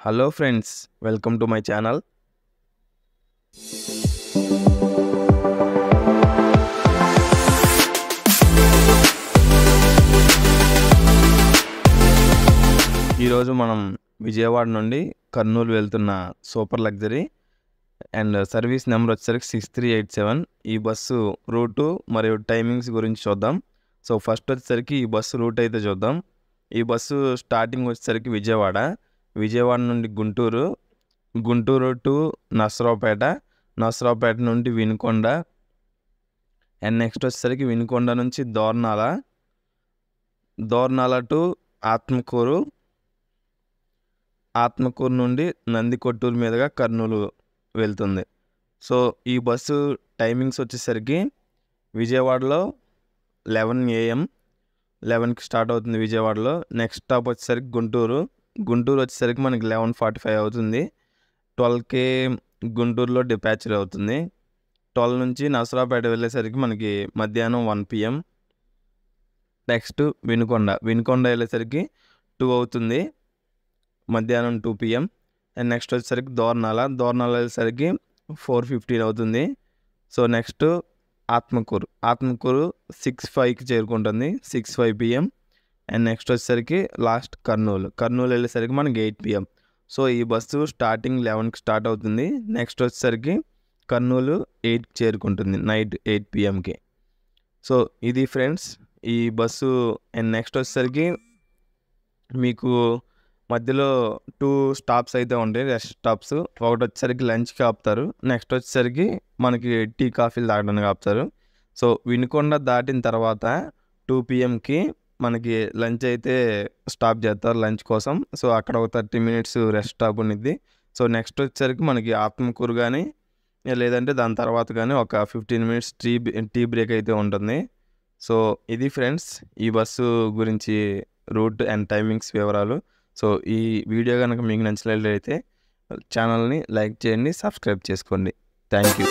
Hello friends, welcome to my channel. ఈరోజు మనం విజయవాడ నుండి కర్నూలు వెళ్తున్న super luxury and service number వచ్చేసరికి 6387. ఈ బస్సు రూటు మరియు టైమింగ్స్ గురించి చూద్దాం. సో ఫస్ట్ వచ్చేసరికి ఈ బస్సు రూట్ అయితే చూద్దాం. ఈ బస్సు స్టార్టింగ్ వచ్చేసరికి విజయవాడ నుండి గుంటూరు టు నసరావుపేట నుండి వినుకొండ అండ్ నెక్స్ట్ వచ్చేసరికి వినుకొండ నుంచి దోర్నాల టు ఆత్మకూరు నుండి నందికొట్టూరు మీదుగా కర్నూలు వెళ్తుంది. సో ఈ బస్సు టైమింగ్స్ వచ్చేసరికి విజయవాడలో 11 AM 11కి స్టార్ట్ అవుతుంది విజయవాడలో. నెక్స్ట్ స్టాప్ వచ్చేసరికి గుంటూరు వచ్చేసరికి మనకి 11:45 అవుతుంది. 12కి గుంటూరులో డిపాచర్ అవుతుంది. 12 నుంచి నసరావుపేట వెళ్ళేసరికి మనకి మధ్యాహ్నం 1 PM. నెక్స్ట్ వినుకొండ వెళ్ళేసరికి 2 అవుతుంది, మధ్యాహ్నం 2 PM. అండ్ నెక్స్ట్ వచ్చేసరికి దోర్నాల వెళ్ళేసరికి 4:15 అవుతుంది. సో నెక్స్ట్ ఆత్మకూరు 6:05కి చేరుకుంటుంది, 6:05 PM. అండ్ నెక్స్ట్ వచ్చేసరికి లాస్ట్ కర్నూలు వెళ్ళేసరికి మనకి 8 PM. సో ఈ బస్సు స్టార్టింగ్ 11కి స్టార్ట్ అవుతుంది. నెక్స్ట్ వచ్చేసరికి కర్నూలు 8కి చేరుకుంటుంది, నైట్ 8 PMకి. సో ఇది ఫ్రెండ్స్ ఈ బస్సు. అండ్ నెక్స్ట్ వచ్చేసరికి మీకు మధ్యలో 2 స్టాప్స్ అయితే ఉంటాయి, రెస్ట్ స్టాప్స్. ఒకటి వచ్చేసరికి లంచ్కి ఆపుతారు, నెక్స్ట్ వచ్చేసరికి మనకి టీ కాఫీలు తాగడానికి ఆపుతారు. సో వినుకొండ దాటిన తర్వాత 2 PMకి మనకి లంచ్ అయితే స్టాప్ చేస్తారు లంచ్ కోసం. సో అక్కడ ఒక 30 minutes రెస్ట్ స్టాప్ ఉండిద్ది. సో నెక్స్ట్ వచ్చేసరికి మనకి ఆత్మకూరు కానీ లేదంటే దాని తర్వాత కానీ ఒక 15 minutes టీ బ్రేక్ అయితే ఉంటుంది. సో ఇది ఫ్రెండ్స్ ఈ బస్సు గురించి రూట్ అండ్ టైమింగ్స్ వివరాలు. సో ఈ వీడియో కనుక మీకు నచ్చినట్లయితే ఛానల్ని లైక్ చేయండి, సబ్స్క్రైబ్ చేసుకోండి. Thank you.